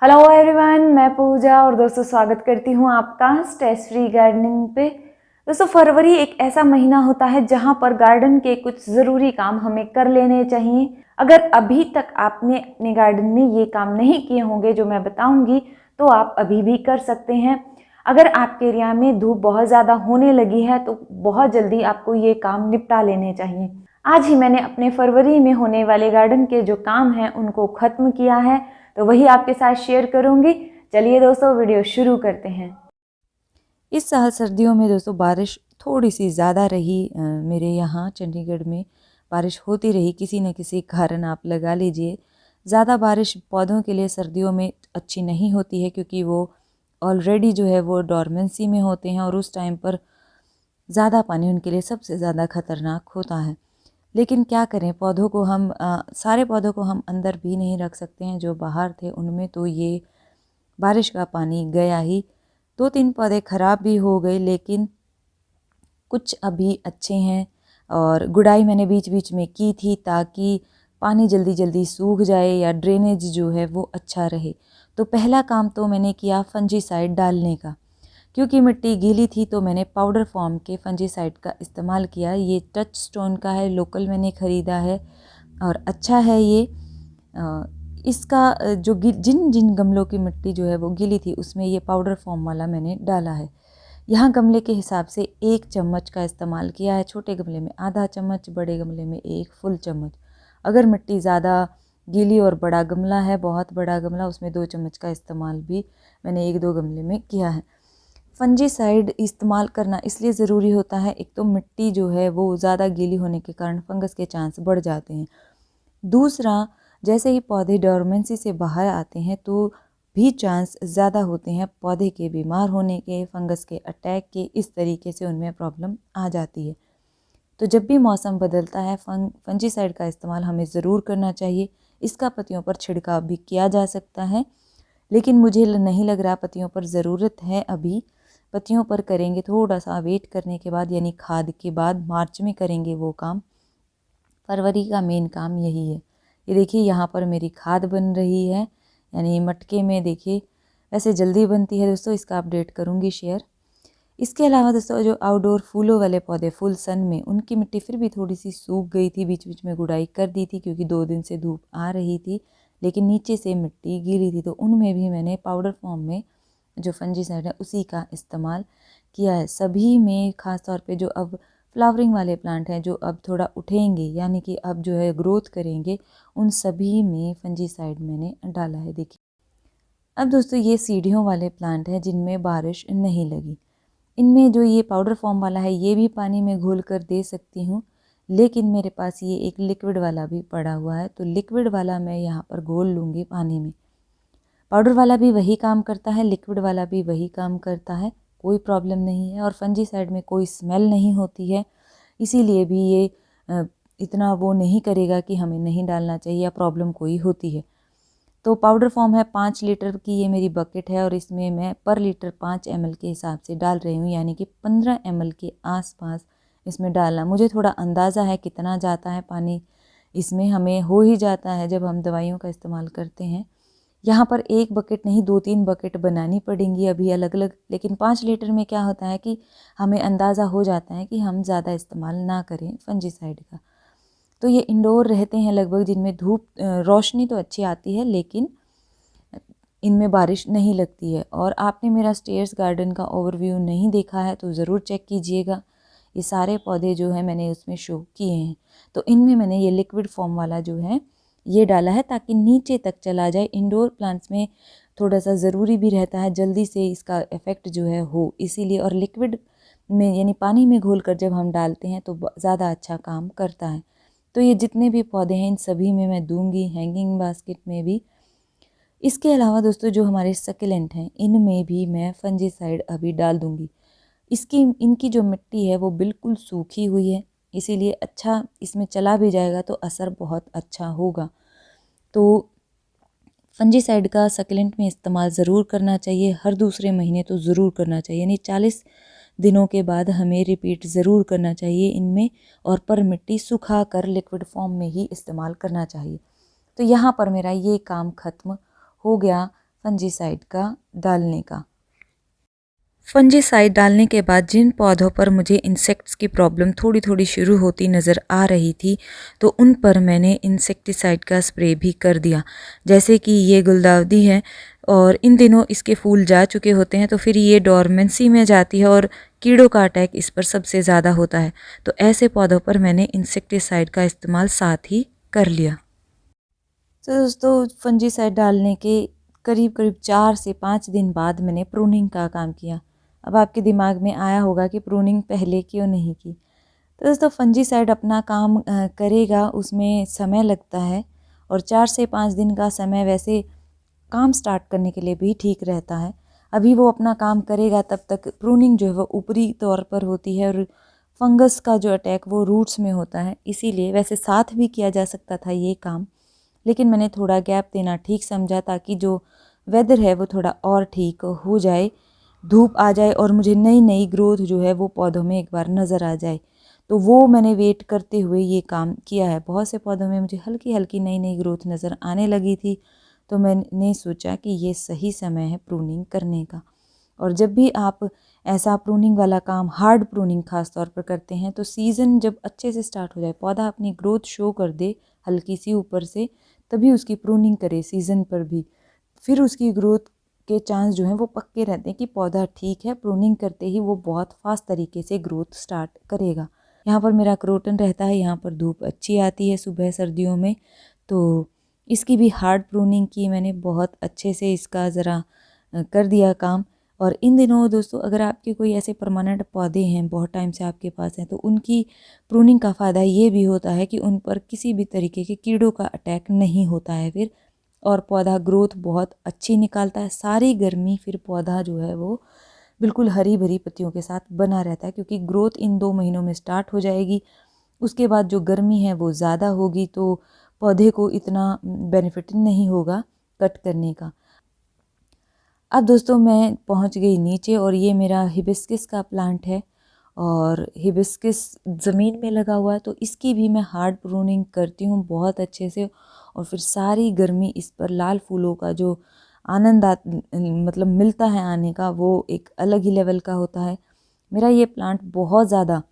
Hello everyone, मैं पूजा और दोस्तों स्वागत करती हूँ आपका स्ट्रेस फ्री गार्डनिंग पे। दोस्तों, फरवरी एक ऐसा महीना होता है जहाँ पर गार्डन के कुछ ज़रूरी काम हमें कर लेने चाहिए। अगर अभी तक आपने अपने गार्डन में ये काम नहीं किए होंगे जो मैं बताऊंगी, तो आप अभी भी कर सकते हैं। अगर आपके एरिया में धूप बहुत ज़्यादा होने लगी है तो बहुत जल्दी आपको ये काम निपटा लेने चाहिए। आज ही मैंने अपने फरवरी में होने वाले गार्डन के जो काम हैं उनको ख़त्म किया है, तो वही आपके साथ शेयर करूंगी। चलिए दोस्तों, वीडियो शुरू करते हैं। इस साल सर्दियों में दोस्तों बारिश थोड़ी सी ज़्यादा रही। मेरे यहाँ चंडीगढ़ में बारिश होती रही, किसी न किसी कारण आप लगा लीजिए। ज़्यादा बारिश पौधों के लिए सर्दियों में अच्छी नहीं होती है, क्योंकि वो ऑलरेडी जो है वो डॉर्मेंसी में होते हैं और उस टाइम पर ज़्यादा पानी उनके लिए सबसे ज़्यादा खतरनाक होता है। लेकिन क्या करें, पौधों को हम सारे पौधों को हम अंदर भी नहीं रख सकते हैं। जो बाहर थे उनमें तो ये बारिश का पानी गया ही। 2-3 पौधे ख़राब भी हो गए, लेकिन कुछ अभी अच्छे हैं। और गुड़ाई मैंने बीच बीच में की थी ताकि पानी जल्दी जल्दी सूख जाए या ड्रेनेज जो है वो अच्छा रहे। तो पहला काम तो मैंने किया फंजीसाइड डालने का। क्योंकि मिट्टी गीली थी तो मैंने पाउडर फॉर्म के फंजीसाइड का इस्तेमाल किया। ये टच स्टोन का है, लोकल मैंने ख़रीदा है और अच्छा है ये। इसका जो जिन जिन गमलों की मिट्टी जो है वो गीली थी उसमें ये पाउडर फॉर्म वाला मैंने डाला है। यहाँ गमले के हिसाब से 1 चम्मच का इस्तेमाल किया है। छोटे गमले में आधा चम्मच, बड़े गमले में 1 फुल चम्मच। अगर मिट्टी ज़्यादा गीली और बड़ा गमला है, बहुत बड़ा गमला, उसमें 2 चम्मच का इस्तेमाल भी मैंने 1-2 गमले में किया है। फंजीसाइड इस्तेमाल करना इसलिए ज़रूरी होता है, एक तो मिट्टी जो है वो ज़्यादा गीली होने के कारण फंगस के चांस बढ़ जाते हैं। दूसरा, जैसे ही पौधे डोरमेंसी से बाहर आते हैं तो भी चांस ज़्यादा होते हैं पौधे के बीमार होने के, फंगस के अटैक के। इस तरीके से उनमें प्रॉब्लम आ जाती है। तो जब भी मौसम बदलता है फंजीसाइड का इस्तेमाल हमें ज़रूर करना चाहिए। इसका पत्तियों पर छिड़काव भी किया जा सकता है, लेकिन मुझे नहीं लग रहा पत्तियों पर ज़रूरत है अभी। पत्तियों पर करेंगे थोड़ा सा वेट करने के बाद, यानी खाद के बाद, मार्च में करेंगे वो काम। फरवरी का मेन काम यही है। ये देखिए यहाँ पर मेरी खाद बन रही है, यानी मटके में। देखिए वैसे जल्दी बनती है दोस्तों, इसका अपडेट करूँगी शेयर। इसके अलावा दोस्तों जो आउटडोर फूलों वाले पौधे फुल सन में, उनकी मिट्टी फिर भी थोड़ी सी सूख गई थी। बीच बीच में गुड़ाई कर दी थी क्योंकि 2 दिन से धूप आ रही थी, लेकिन नीचे से मिट्टी गीली थी। तो उनमें भी मैंने पाउडर फॉर्म में जो फंजीसाइड है उसी का इस्तेमाल किया है। सभी में ख़ास तौर पे जो अब फ्लावरिंग वाले प्लांट हैं, जो अब थोड़ा उठेंगे यानी कि अब जो है ग्रोथ करेंगे, उन सभी में फंजीसाइड मैंने डाला है। देखिए अब दोस्तों ये सीढ़ियों वाले प्लांट हैं जिनमें बारिश नहीं लगी। इनमें जो ये पाउडर फॉर्म वाला है ये भी पानी में घोल कर दे सकती हूँ, लेकिन मेरे पास ये एक लिक्विड वाला भी पड़ा हुआ है, तो लिक्विड वाला मैं यहाँ पर घोल लूँगी पानी में। पाउडर वाला भी वही काम करता है, लिक्विड वाला भी वही काम करता है, कोई प्रॉब्लम नहीं है। और फंजीसाइड में कोई स्मेल नहीं होती है, इसीलिए भी ये इतना वो नहीं करेगा कि हमें नहीं डालना चाहिए या प्रॉब्लम कोई होती है। तो पाउडर फॉर्म है 5 लीटर की ये मेरी बकेट है और इसमें मैं पर लीटर 5 ml के हिसाब से डाल रही हूँ, यानी कि 15 ml के आसपास इसमें डालना। मुझे थोड़ा अंदाज़ा है कितना जाता है पानी इसमें, हमें हो ही जाता है जब हम दवाइयों का इस्तेमाल करते हैं। यहाँ पर 1 बकेट नहीं 2-3 बकेट बनानी पड़ेंगी अभी अलग अलग, लेकिन 5 लीटर में क्या होता है कि हमें अंदाज़ा हो जाता है कि हम ज़्यादा इस्तेमाल ना करें फंजीसाइड का। तो ये इंडोर रहते हैं लगभग, जिनमें धूप रोशनी तो अच्छी आती है लेकिन इनमें बारिश नहीं लगती है। और आपने मेरा स्टेयर्स गार्डन का ओवरव्यू नहीं देखा है तो ज़रूर चेक कीजिएगा। ये सारे पौधे जो है मैंने उसमें शो किए हैं। तो इनमें मैंने ये लिक्विड फॉर्म वाला जो है ये डाला है ताकि नीचे तक चला जाए। इंडोर प्लांट्स में थोड़ा सा ज़रूरी भी रहता है जल्दी से इसका इफ़ेक्ट जो है हो, इसीलिए। और लिक्विड में यानी पानी में घोल कर जब हम डालते हैं तो ज़्यादा अच्छा काम करता है। तो ये जितने भी पौधे हैं इन सभी में मैं दूंगी, हैंगिंग बास्केट में भी। इसके अलावा दोस्तों जो हमारे सक्लेंट हैं इनमें भी मैं फंजीसाइड अभी डाल दूंगी। इनकी जो मिट्टी है वो बिल्कुल सूखी हुई है, इसीलिए अच्छा इसमें चला भी जाएगा तो असर बहुत अच्छा होगा। तो फंजीसाइड का सक्लेंट में इस्तेमाल ज़रूर करना चाहिए, हर दूसरे महीने तो ज़रूर करना चाहिए, यानी 40 दिनों के बाद हमें रिपीट ज़रूर करना चाहिए इनमें। और पर मिट्टी सुखा कर लिक्विड फॉर्म में ही इस्तेमाल करना चाहिए। तो यहाँ पर मेरा ये काम ख़त्म हो गया फंजीसाइड का डालने का। फंजीसाइड डालने के बाद जिन पौधों पर मुझे इंसेक्ट्स की प्रॉब्लम थोड़ी थोड़ी शुरू होती नज़र आ रही थी तो उन पर मैंने इंसेक्टिसाइड का स्प्रे भी कर दिया। जैसे कि ये गुलदाउदी है और इन दिनों इसके फूल जा चुके होते हैं तो फिर ये डोरमेंसी में जाती है और कीड़ों का अटैक इस पर सबसे ज़्यादा होता है। तो ऐसे पौधों पर मैंने इंसेक्टिसाइड का इस्तेमाल साथ ही कर लिया। तो दोस्तों फंजीसाइड डालने के करीब करीब 4 से 5 दिन बाद मैंने प्रूनिंग का काम किया। अब आपके दिमाग में आया होगा कि प्रूनिंग पहले क्यों नहीं की। तो दोस्तों फंजीसाइड अपना काम करेगा, उसमें समय लगता है और 4 से 5 दिन का समय वैसे काम स्टार्ट करने के लिए भी ठीक रहता है। अभी वो अपना काम करेगा तब तक प्रूनिंग जो है वो ऊपरी तौर पर होती है और फंगस का जो अटैक वो रूट्स में होता है, इसीलिए वैसे साथ भी किया जा सकता था ये काम, लेकिन मैंने थोड़ा गैप देना ठीक समझा ताकि जो वेदर है वो थोड़ा और ठीक हो जाए, धूप आ जाए और मुझे नई नई ग्रोथ जो है वो पौधों में एक बार नज़र आ जाए। तो वो मैंने वेट करते हुए ये काम किया है। बहुत से पौधों में मुझे हल्की हल्की नई नई ग्रोथ नज़र आने लगी थी तो मैंने सोचा कि ये सही समय है प्रूनिंग करने का। और जब भी आप ऐसा प्रूनिंग वाला काम, हार्ड प्रूनिंग खास तौर पर करते हैं, तो सीज़न जब अच्छे से स्टार्ट हो जाए, पौधा अपनी ग्रोथ शो कर दे हल्की सी ऊपर से, तभी उसकी प्रूनिंग करे सीज़न पर भी। फिर उसकी ग्रोथ के चांस जो हैं वो पक्के रहते हैं कि पौधा ठीक है। प्रूनिंग करते ही वो बहुत फास्ट तरीके से ग्रोथ स्टार्ट करेगा। यहाँ पर मेरा क्रोटन रहता है, यहाँ पर धूप अच्छी आती है सुबह सर्दियों में, तो इसकी भी हार्ड प्रूनिंग की मैंने, बहुत अच्छे से इसका ज़रा कर दिया काम। और इन दिनों दोस्तों अगर आपके कोई ऐसे परमानेंट पौधे हैं, बहुत टाइम से आपके पास हैं, तो उनकी प्रूनिंग का फ़ायदा ये भी होता है कि उन पर किसी भी तरीके के कीड़ों का अटैक नहीं होता है फिर, और पौधा ग्रोथ बहुत अच्छी निकालता है। सारी गर्मी फिर पौधा जो है वो बिल्कुल हरी भरी पत्तियों के साथ बना रहता है, क्योंकि ग्रोथ इन 2 महीनों में स्टार्ट हो जाएगी। उसके बाद जो गर्मी है वो ज़्यादा होगी तो पौधे को इतना बेनिफिट नहीं होगा कट करने का। अब दोस्तों मैं पहुंच गई नीचे और ये मेरा हिबिस्किस का प्लांट है और हिबिस्किस ज़मीन में लगा हुआ है, तो इसकी भी मैं हार्ड प्रूनिंग करती हूँ बहुत अच्छे से। और फिर सारी गर्मी इस पर लाल फूलों का जो आनंद मतलब मिलता है आने का, वो एक अलग ही लेवल का होता है। मेरा ये प्लांट बहुत ज़्यादा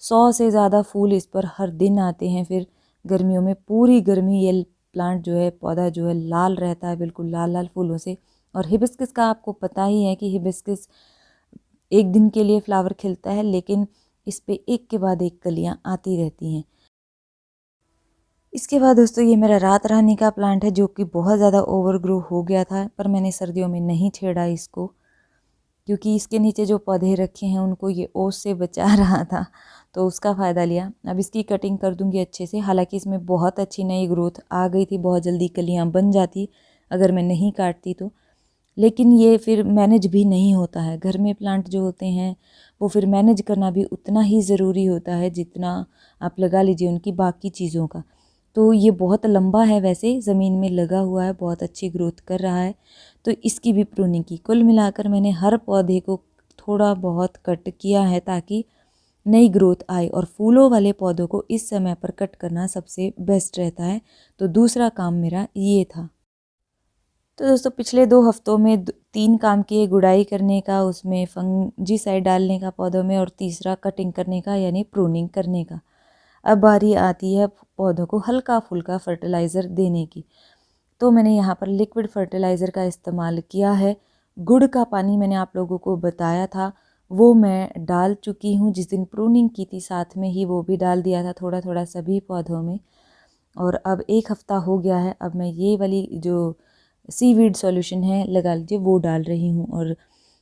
100 से ज़्यादा फूल इस पर हर दिन आते हैं। फिर गर्मियों में पूरी गर्मी ये प्लांट जो है, पौधा जो है, लाल रहता है, बिल्कुल लाल लाल फूलों से। और हिबिस्किस का आपको पता ही है कि हिबिस्किस एक दिन के लिए फ्लावर खिलता है, लेकिन इस पे एक के बाद एक कलियां आती रहती हैं। इसके बाद दोस्तों ये मेरा रात रानी का प्लांट है जो कि बहुत ज़्यादा ओवरग्रो हो गया था, पर मैंने सर्दियों में नहीं छेड़ा इसको, क्योंकि इसके नीचे जो पौधे रखे हैं उनको ये ओस से बचा रहा था, तो उसका फ़ायदा लिया। अब इसकी कटिंग कर दूंगी अच्छे से। हालांकि इसमें बहुत अच्छी नई ग्रोथ आ गई थी, बहुत जल्दी कलियां बन जाती अगर मैं नहीं काटती तो, लेकिन ये फिर मैनेज भी नहीं होता है। घर में प्लांट जो होते हैं वो फिर मैनेज करना भी उतना ही ज़रूरी होता है जितना आप लगा लीजिए उनकी बाकी चीज़ों का। तो ये बहुत लंबा है, वैसे ज़मीन में लगा हुआ है, बहुत अच्छी ग्रोथ कर रहा है, तो इसकी भी प्रूनिंग की। कुल मिलाकर मैंने हर पौधे को थोड़ा बहुत कट किया है ताकि नई ग्रोथ आए, और फूलों वाले पौधों को इस समय पर कट करना सबसे बेस्ट रहता है। तो दूसरा काम मेरा ये था। तो दोस्तों पिछले 2 हफ्तों में 3 काम किए, गुड़ाई करने का, उसमें फंजीसाइड डालने का पौधों में, और तीसरा कटिंग करने का यानी प्रूनिंग करने का। अब बारी आती है पौधों को हल्का फुल्का फर्टिलाइज़र देने की। तो मैंने यहाँ पर लिक्विड फर्टिलाइज़र का इस्तेमाल किया है। गुड़ का पानी मैंने आप लोगों को बताया था, वो मैं डाल चुकी हूँ। जिस दिन प्रूनिंग की थी साथ में ही वो भी डाल दिया था थोड़ा थोड़ा सभी पौधों में। और अब 1 हफ़्ता हो गया है, अब मैं ये वाली जो सीवीड सॉल्यूशन है लगा लीजिए वो डाल रही हूँ, और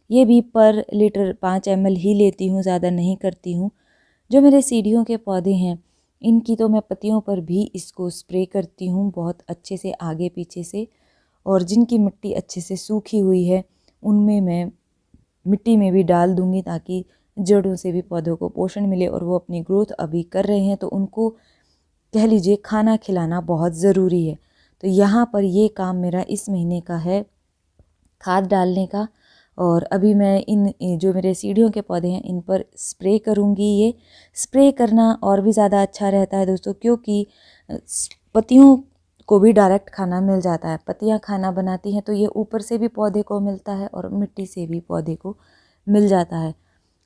ये भी पर लीटर 5 ml ही लेती हूँ, ज़्यादा नहीं करती हूँ। जो मेरे सीढ़ियों के पौधे हैं इनकी तो मैं पत्तियों पर भी इसको स्प्रे करती हूँ बहुत अच्छे से आगे पीछे से, और जिनकी मिट्टी अच्छे से सूखी हुई है उनमें मैं मिट्टी में भी डाल दूँगी ताकि जड़ों से भी पौधों को पोषण मिले। और वो अपनी ग्रोथ अभी कर रहे हैं तो उनको कह लीजिए खाना खिलाना बहुत ज़रूरी है। तो यहाँ पर ये काम मेरा इस महीने का है, खाद डालने का। और अभी मैं इन जो मेरे सीढ़ियों के पौधे हैं इन पर स्प्रे करूँगी। ये स्प्रे करना और भी ज़्यादा अच्छा रहता है दोस्तों, क्योंकि पत्तियों को भी डायरेक्ट खाना मिल जाता है। पत्तियां खाना बनाती हैं तो ये ऊपर से भी पौधे को मिलता है और मिट्टी से भी पौधे को मिल जाता है।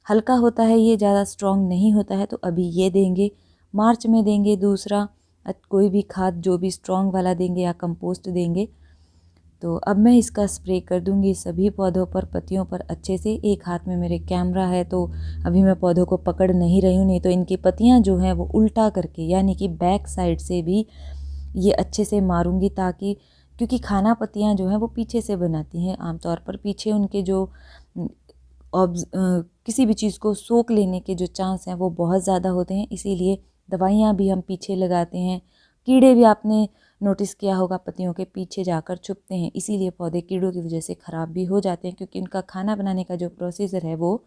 हल्का होता है ये, ज़्यादा स्ट्रॉन्ग नहीं होता है, तो अभी ये देंगे। मार्च में देंगे दूसरा कोई भी खाद जो भी स्ट्रॉन्ग वाला देंगे या कंपोस्ट देंगे। तो अब मैं इसका स्प्रे कर दूंगी सभी पौधों पर, पत्तियों पर अच्छे से। एक हाथ में मेरे कैमरा है तो अभी मैं पौधों को पकड़ नहीं रही हूँ, नहीं तो इनकी पत्तियाँ जो हैं वो उल्टा करके यानी कि बैक साइड से भी ये अच्छे से मारूंगी, ताकि क्योंकि खाना पत्तियाँ जो हैं वो पीछे से बनाती हैं आमतौर पर। पीछे उनके जो किसी भी चीज़ को सोख लेने के जो चांस हैं वो बहुत ज़्यादा होते हैं, इसीलिए दवाइयाँ भी हम पीछे लगाते हैं। कीड़े भी आपने नोटिस किया होगा पत्तियों के पीछे जाकर छुपते हैं, इसीलिए पौधे कीड़ों की वजह से ख़राब भी हो जाते हैं, क्योंकि उनका खाना बनाने का जो प्रोसीजर है वो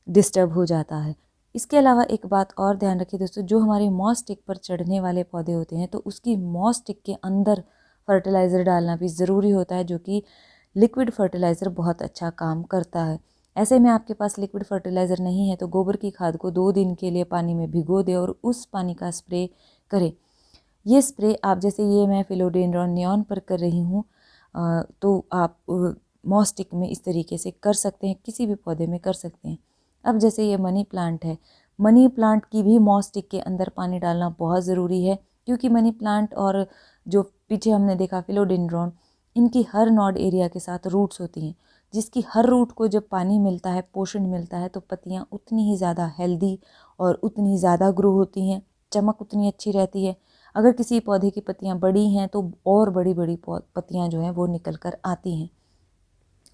डिस्टर्ब हो जाता है। इसके अलावा एक बात और ध्यान रखिए दोस्तों, जो हमारे मॉस स्टिक पर चढ़ने वाले पौधे होते हैं तो उसकी मॉस स्टिक के अंदर फर्टिलाइज़र डालना भी ज़रूरी होता है, जो कि लिक्विड फर्टिलाइज़र बहुत अच्छा काम करता है। ऐसे में आपके पास लिक्विड फर्टिलाइज़र नहीं है तो गोबर की खाद को 2 दिन के लिए पानी में भिगो दें और उस पानी का स्प्रे करें। ये स्प्रे आप जैसे ये मैं फिलोडेंड्रॉन नियॉन पर कर रही हूँ, तो आप मॉस स्टिक में इस तरीके से कर सकते हैं, किसी भी पौधे में कर सकते हैं। अब जैसे ये मनी प्लांट है, मनी प्लांट की भी मॉस स्टिक के अंदर पानी डालना बहुत ज़रूरी है, क्योंकि मनी प्लांट और जो पीछे हमने देखा फिलोडेंड्रॉन, इनकी हर नॉड एरिया के साथ रूट्स होती हैं, जिसकी हर रूट को जब पानी मिलता है, पोषण मिलता है, तो पत्तियाँ उतनी ही ज़्यादा हेल्दी और उतनी ज़्यादा ग्रो होती हैं, चमक उतनी अच्छी रहती है। अगर किसी पौधे की पत्तियाँ बड़ी हैं तो और बड़ी बड़ी पत्तियाँ जो हैं वो निकल कर आती हैं,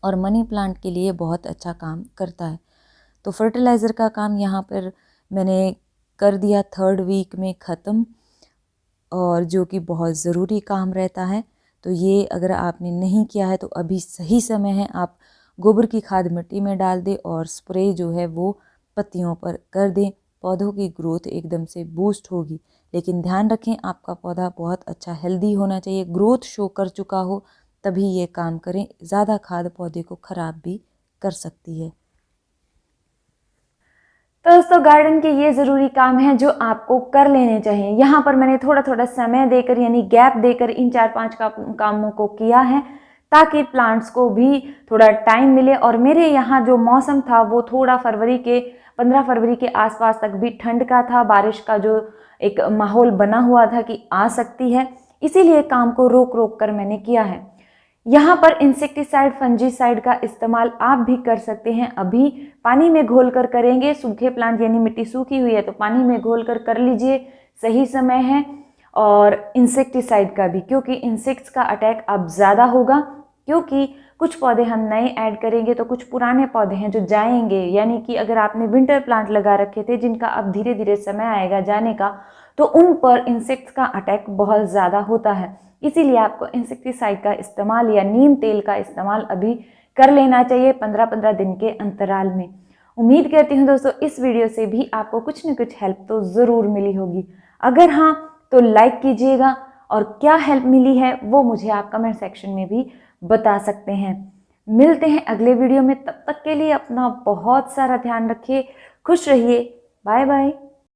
और मनी प्लांट के लिए बहुत अच्छा काम करता है। तो फर्टिलाइज़र का काम यहाँ पर मैंने कर दिया 3rd वीक में ख़त्म, और जो कि बहुत ज़रूरी काम रहता है। तो ये अगर आपने नहीं किया है तो अभी सही समय है, आप गोबर की खाद मिट्टी में डाल दें और स्प्रे जो है वो पत्तियों पर कर दें। पौधों की ग्रोथ एकदम से बूस्ट होगी, लेकिन ध्यान रखें आपका पौधा बहुत अच्छा हेल्दी होना चाहिए, ग्रोथ शो कर चुका हो तभी ये काम करें। ज़्यादा खाद पौधे को ख़राब भी कर सकती है। तो दोस्तों गार्डन के ये ज़रूरी काम है जो आपको कर लेने चाहिए। यहाँ पर मैंने थोड़ा थोड़ा समय देकर यानी गैप देकर इन 4-5 कामों को किया है, ताकि प्लांट्स को भी थोड़ा टाइम मिले। और मेरे यहाँ जो मौसम था वो थोड़ा 15 फरवरी के आसपास तक भी ठंड का था, बारिश का जो एक माहौल बना हुआ था कि आ सकती है, इसीलिए काम को रोक रोक कर मैंने किया है। यहाँ पर इंसेक्टिसाइड, फंजीसाइड का इस्तेमाल आप भी कर सकते हैं। अभी पानी में घोल कर करेंगे, सूखे प्लांट यानी मिट्टी सूखी हुई है तो पानी में घोल कर लीजिए, सही समय है। और इंसेक्टिसाइड का भी, क्योंकि इंसेक्ट्स का अटैक अब ज़्यादा होगा, क्योंकि कुछ पौधे हम नए ऐड करेंगे तो कुछ पुराने पौधे हैं जो जाएंगे। यानी कि अगर आपने विंटर प्लांट लगा रखे थे जिनका अब धीरे धीरे समय आएगा जाने का, तो उन पर इंसेक्ट्स का अटैक बहुत ज़्यादा होता है। इसीलिए आपको इंसेक्टिसाइड का इस्तेमाल या नीम तेल का इस्तेमाल अभी कर लेना चाहिए 15-15 दिन के अंतराल में। उम्मीद करती हूँ दोस्तों इस वीडियो से भी आपको कुछ न कुछ हेल्प तो ज़रूर मिली होगी। अगर हाँ तो लाइक कीजिएगा, और क्या हेल्प मिली है वो मुझे आप कमेंट सेक्शन में भी बता सकते हैं। मिलते हैं अगले वीडियो में, तब तक के लिए अपना बहुत सारा ध्यान रखिए, खुश रहिए, बाय बाय।